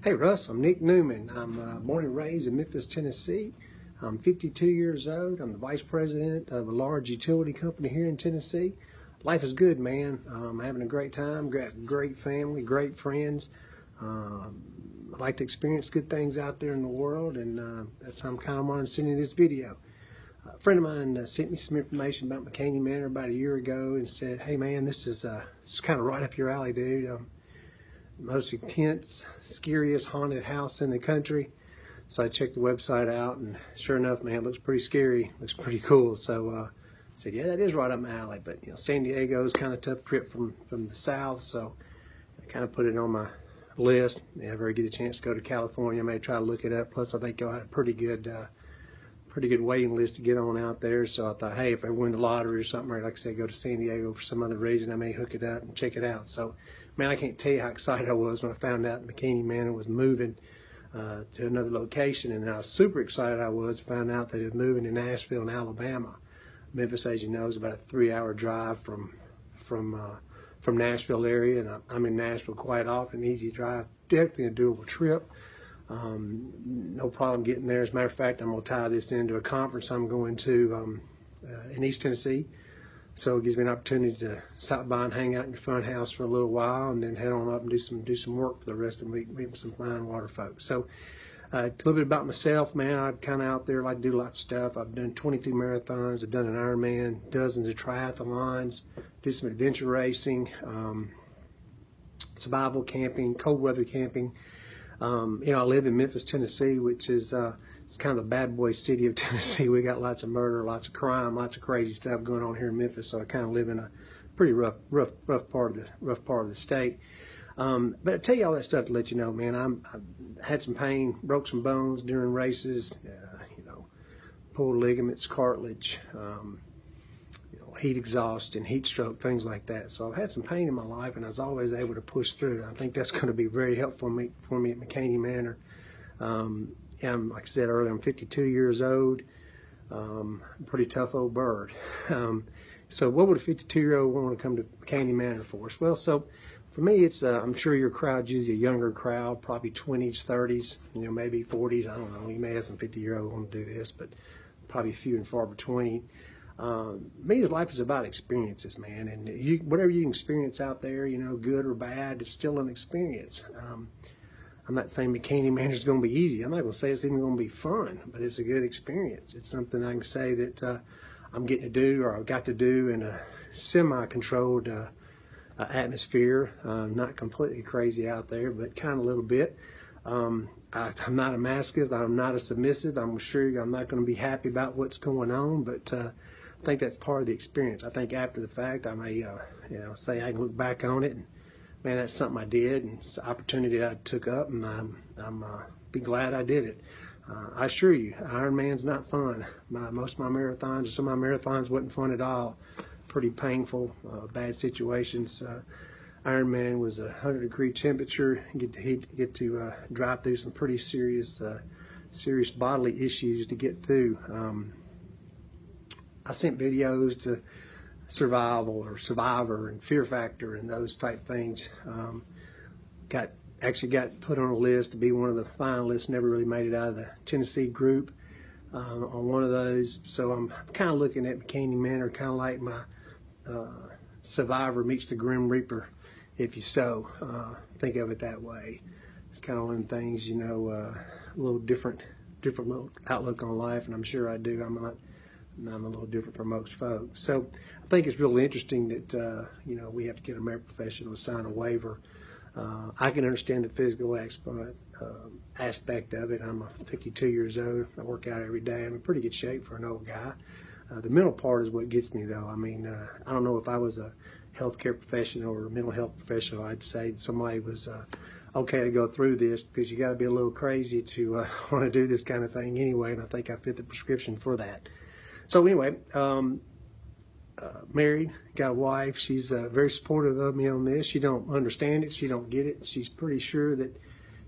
Hey Russ, I'm Nick Newman. I'm born and raised in Memphis, Tennessee. I'm 52 years old. I'm the vice president of a large utility company here in Tennessee. Life is good, man. I'm having a great time, got a great family, great friends. I like to experience good things out there in the world, and that's how I'm kind of wanting to send you this video. A friend of mine sent me some information about McKamey Manor about a year ago and said, hey man, this is kind of right up your alley, dude. Most intense, scariest haunted house in the country. So I checked the website out, and sure enough, man, it looks pretty scary. Looks pretty cool. So I said, yeah, that is right up my alley. But you know, San Diego's kind of a tough trip from the south, so I kind of put it on my list. If I ever get a chance to go to California, I may try to look it up. Plus, I think you'll have a pretty good waiting list to get on out there. So I thought, hey, if I win the lottery or something, or like I said, go to San Diego for some other reason, I may hook it up and check it out. So, man, I can't tell you how excited I was when I found out McKamey Manor was moving to another location, and how super excited I was to find out that it was moving to Nashville, in Alabama. Memphis, as you know, is about a 3-hour drive from Nashville area, and I'm in Nashville quite often. Easy drive, definitely a doable trip. No problem getting there. As a matter of fact, I'm going to tie this into a conference I'm going to in East Tennessee. So it gives me an opportunity to stop by and hang out in your front house for a little while, and then head on up and do some work for the rest of the week, meet some fine water folks. So a little bit about myself, man. I'm kind of out there, like to do lots of stuff. I've done 22 marathons. I've done an Ironman, dozens of triathlons, do some adventure racing, survival camping, cold weather camping. You know, I live in Memphis, Tennessee, which is it's kind of the bad boy city of Tennessee. We got lots of murder, lots of crime, lots of crazy stuff going on here in Memphis. So I kind of live in a pretty rough part of the state. But I tell you all that stuff to let you know, man. I had some pain, broke some bones during races. You know, pulled ligaments, cartilage. Heat exhaustion, heat stroke, things like that. So I've had some pain in my life, and I was always able to push through. I think that's going to be very helpful for me at McKamey Manor. And like I said earlier, I'm 52 years old. I'm a pretty tough old bird. So what would a 52-year-old want to come to McKamey Manor for? Well, so for me, it's I'm sure your crowd's usually a younger crowd, probably 20s, 30s, you know, maybe 40s. I don't know. You may have some 50-year-olds want to do this, but probably few and far between. Me, life is about experiences, man, and whatever you can experience out there, you know, good or bad, it's still an experience. I'm not saying McKamey Manor is going to be easy. I'm not going to say it's even going to be fun, but it's a good experience. It's something I can say that I'm getting to do, or I've got to do, in a semi-controlled atmosphere. Not completely crazy out there, but kind of a little bit. I'm not a masochist. I'm not a submissive. I'm sure I'm not going to be happy about what's going on, but I think that's part of the experience. I think after the fact, I may, you know, say I can look back on it and, man, that's something I did, and it's an opportunity that I took up, and I'm be glad I did it. I assure you, Ironman's not fun. Most of my marathons, or some of my marathons, wasn't fun at all. Pretty painful, bad situations. Ironman was a 100-degree temperature. You get to drive through some pretty serious bodily issues to get through. I sent videos to Survival or Survivor and Fear Factor and those type things. Actually got put on a list to be one of the finalists. Never really made it out of the Tennessee group on one of those. So I'm kind of looking at McKamey Manor kind of like my Survivor meets the Grim Reaper, if you so. Think of it that way. It's kind of one of the things, you know, a little different little outlook on life, and I'm sure I do. I'm a little different from most folks. So I think it's really interesting that, you know, we have to get a medical professional to sign a waiver. I can understand the physical aspect of it. I'm 52 years old. I work out every day. I'm in pretty good shape for an old guy. The mental part is what gets me, though. I mean, I don't know if I was a healthcare professional or a mental health professional, I'd say somebody was okay to go through this, because you got to be a little crazy to want to do this kind of thing anyway, and I think I fit the prescription for that. So anyway, married, got a wife. She's very supportive of me on this. She don't understand it. She don't get it. She's pretty sure that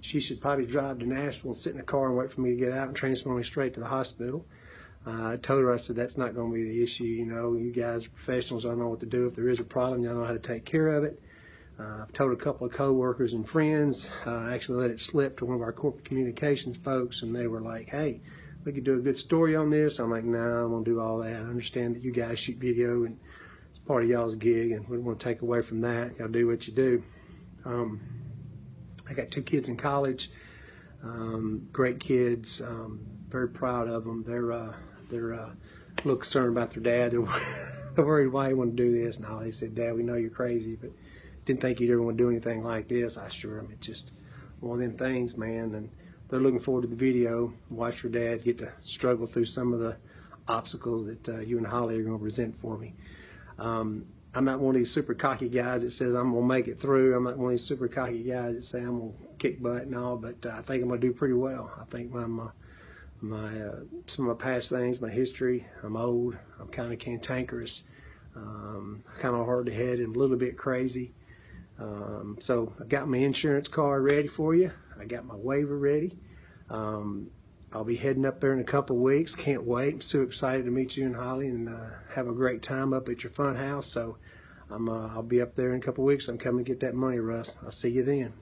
she should probably drive to Nashville and sit in a car and wait for me to get out and transfer me straight to the hospital. I told her, I said, that's not going to be the issue. You know, you guys are professionals. I know what to do. If there is a problem, you know how to take care of it. I've told a couple of coworkers and friends. I actually let it slip to one of our corporate communications folks, and they were like, "Hey, we could do a good story on this." I'm like, "No, I'm gonna do all that. I understand that you guys shoot video, and it's part of y'all's gig, and we don't want to take away from that. Y'all do what you do." I got 2 kids in college. Great kids. Very proud of them. They're a little concerned about their dad. They're worried why he wanted to do this. No, they said, "Dad, we know you're crazy, but didn't think you'd ever want to do anything like this." I assure them it's just one of them things, man. And they're looking forward to the video. Watch your dad get to struggle through some of the obstacles that you and Holly are going to present for me. I'm not one of these super cocky guys that says I'm going to make it through. I'm not one of these super cocky guys that say I'm going to kick butt and all, but I think I'm going to do pretty well. I think some of my past things, my history, I'm old, I'm kind of cantankerous, kind of hard-headed, and a little bit crazy. So I got my insurance card ready for you. I got my waiver ready. I'll be heading up there in a couple of weeks. Can't wait. I'm so excited to meet you and Holly and have a great time up at your fun house. So I'll be up there in a couple of weeks. I'm coming to get that money, Russ. I'll see you then.